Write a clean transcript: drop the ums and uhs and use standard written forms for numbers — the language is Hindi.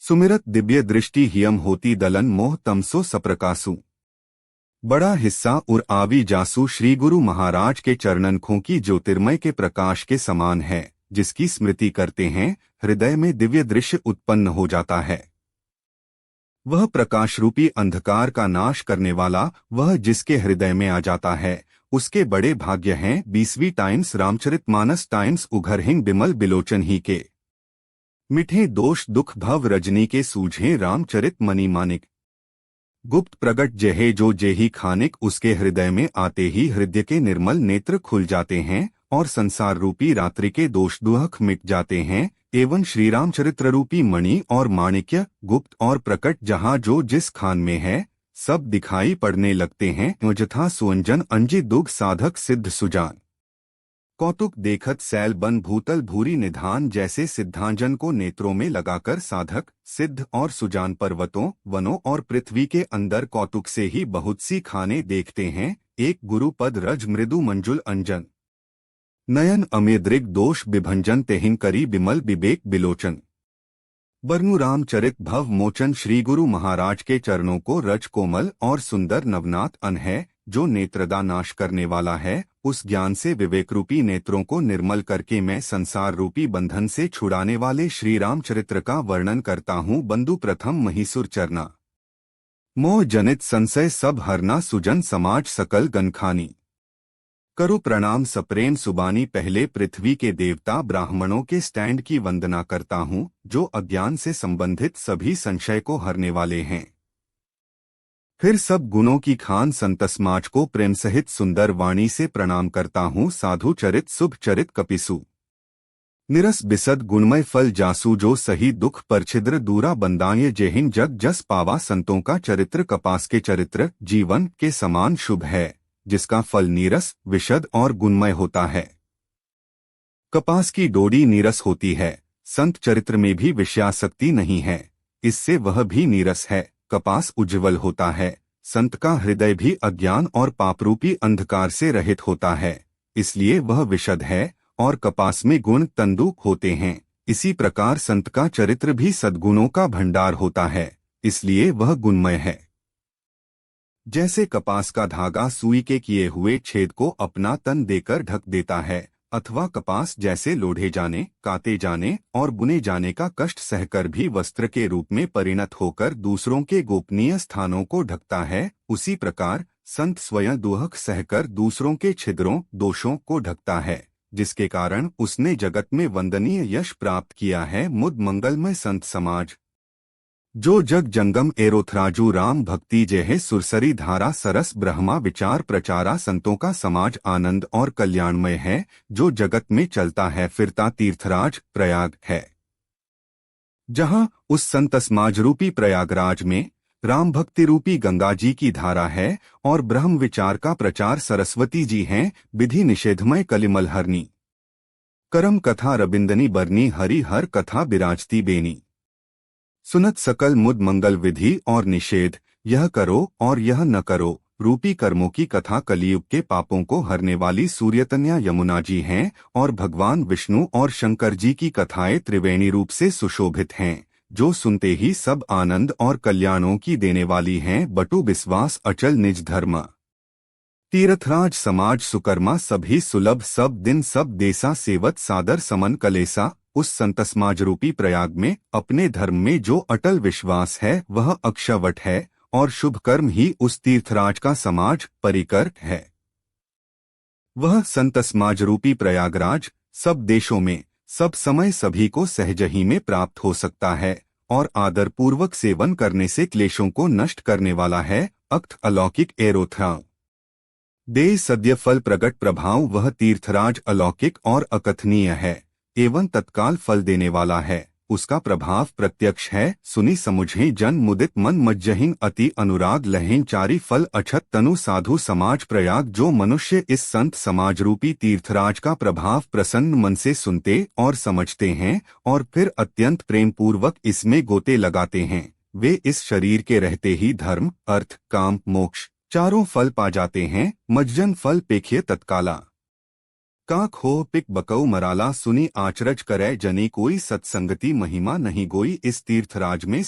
सुमिरत दिव्य दृष्टि हियम होती दलन मोह तमसो सप्रकासु। बड़ा हिस्सा उर आवी जासु श्री गुरु महाराज के चरणनखों की ज्योतिर्मय के प्रकाश के समान है, जिसकी स्मृति करते हैं हृदय में दिव्य दृश्य उत्पन्न हो जाता है। वह प्रकाश रूपी अंधकार का नाश करने वाला, वह जिसके हृदय में आ जाता है, उसके बड़े भाग्य हैं। 20वीं टाइम्स रामचरितमानस टाइम्स उघरहिंग बिमल बिलोचन ही के मिठे दोष दुख भव रजनी के सूझे रामचरित मणि मानिक। गुप्त प्रगट जेहे जो जेही खानिक, उसके हृदय में आते ही हृदय के निर्मल नेत्र खुल जाते हैं और संसार रूपी रात्रि के दोष दुख मिट जाते हैं। एवं श्री रामचरित्र रूपी मणि और माणिक्य गुप्त और प्रकट जहाँ जो जिस खान में है, सब दिखाई पड़ने लगते हैं। जथा सुअंजन अंजी दुग साधक सिद्ध सुजान। कौतुक देखत सैल बन भूतल भूरी निधान, जैसे सिद्धांजन को नेत्रों में लगाकर साधक सिद्ध और सुजान पर्वतों वनों और पृथ्वी के अंदर कौतुक से ही बहुत सी खाने देखते हैं। एक गुरु पद रज मृदु मंजुल अंजन, नयन अमेद्रिक दोष विभंजन तेहिं करी बिमल विवेक बिलोचन। बरनु रामचरित भव मोचन, श्री गुरु महाराज के चरणों को रज कोमल और सुंदर नवनाथ अन है, जो नेत्रदा नाश करने वाला है। उस ज्ञान से विवेक रूपी नेत्रों को निर्मल करके मैं संसार रूपी बंधन से छुड़ाने वाले श्री रामचरित्र का वर्णन करता हूँ। बंधु प्रथम महिसुर चरना, मोह जनित संशय सब हरना, सुजन समाज सकल गनखानी। करु प्रणाम सप्रेम सुबानी, पहले पृथ्वी के देवता ब्राह्मणों के स्टैंड की वंदना करता हूँ, जो अज्ञान से संबंधित सभी संशय को हरने वाले हैं। फिर सब गुणों की खान संत समाज को प्रेम सहित सुंदर वाणी से प्रणाम करता हूँ। साधु चरित शुभ चरित कपिसु, निरस बिसद गुणमय फल जासु, जो सही दुख पर छिद्र दूरा बंदाये, जेहिन जग जस पावा। संतों का चरित्र कपास के चरित्र जीवन के समान शुभ है, जिसका फल नीरस विशद और गुणमय होता है। कपास की डोरी नीरस होती है, संत चरित्र में भी विषयासक्ति नहीं है, इससे वह भी नीरस है। कपास उज्ज्वल होता है, संत का हृदय भी अज्ञान और पापरूपी अंधकार से रहित होता है, इसलिए वह विशद है और कपास में गुण तंदुक होते हैं। इसी प्रकार संत का चरित्र भी सद्गुणों का भंडार होता है, इसलिए वह गुणमय है। जैसे कपास का धागा सुई के किए हुए छेद को अपना तन देकर ढक देता है, अथवा कपास जैसे लोढ़े जाने काते जाने और बुने जाने का कष्ट सहकर भी वस्त्र के रूप में परिणत होकर दूसरों के गोपनीय स्थानों को ढकता है, उसी प्रकार संत स्वयं दुख सहकर दूसरों के छिद्रों दोषों को ढकता है, जिसके कारण उसने जगत में वंदनीय यश प्राप्त किया है। मुद मंगलमय संत समाज, जो जग जंगम एरोथराजू राम भक्ति जेहे सुरसरी धारा, सरस ब्रह्मा विचार प्रचारा। संतों का समाज आनंद और कल्याणमय है, जो जगत में चलता है फिरता तीर्थराज प्रयाग है। जहाँ उस संत समाज रूपी प्रयागराज में राम भक्ति रूपी गंगा जी की धारा है और ब्रह्म विचार का प्रचार सरस्वती जी हैं। विधि निषेधमय कलिमल हरनी, करम कथा रबिंदनी बरनी, हरि हर कथा बिराजती बेनी। सुनत सकल मुद मंगल विधि और निषेध, यह करो और यह न करो रूपी कर्मों की कथा कलियुग के पापों को हरने वाली सूर्यतन्या यमुना जी हैं, और भगवान विष्णु और शंकर जी की कथाएं त्रिवेणी रूप से सुशोभित हैं, जो सुनते ही सब आनंद और कल्याणों की देने वाली हैं। बटु विश्वास अचल निज धर्म, तीर्थराज समाज सुकर्मा, सभी सुलभ सब दिन सब देसा, सेवत सादर समन कलेसा। उस संत समाज रूपी प्रयाग में अपने धर्म में जो अटल विश्वास है वह अक्षवट है, और शुभ कर्म ही उस तीर्थराज का समाज परिकर है। वह संत समाज रूपी प्रयागराज सब देशों में सब समय सभी को सहजही में प्राप्त हो सकता है, और आदर पूर्वक सेवन करने से क्लेशों को नष्ट करने वाला है। अक्त अलौकिक एरोथरा दे सद्य फल प्रगट प्रभाव, वह तीर्थराज अलौकिक और अकथनीय है एवं तत्काल फल देने वाला है। उसका प्रभाव प्रत्यक्ष है, सुनी समुझे जन मुदित मन मज्जहिं, अति अनुराग लहें चारी फल अछत तनु। साधु समाज प्रयाग, जो मनुष्य इस संत समाज रूपी तीर्थराज का प्रभाव प्रसन्न मन से सुनते और समझते हैं और फिर अत्यंत प्रेम पूर्वक इसमें गोते लगाते हैं, वे इस शरीर के रहते ही धर्म अर्थ काम मोक्ष चारों फल पा जाते हैं। मज्जन फल पेखिए तत्काला, काक हो पिक बकऊ मराला सुनी आचरज करे जनी कोई सत्संगति महिमा नहीं गोई। इस तीर्थराज में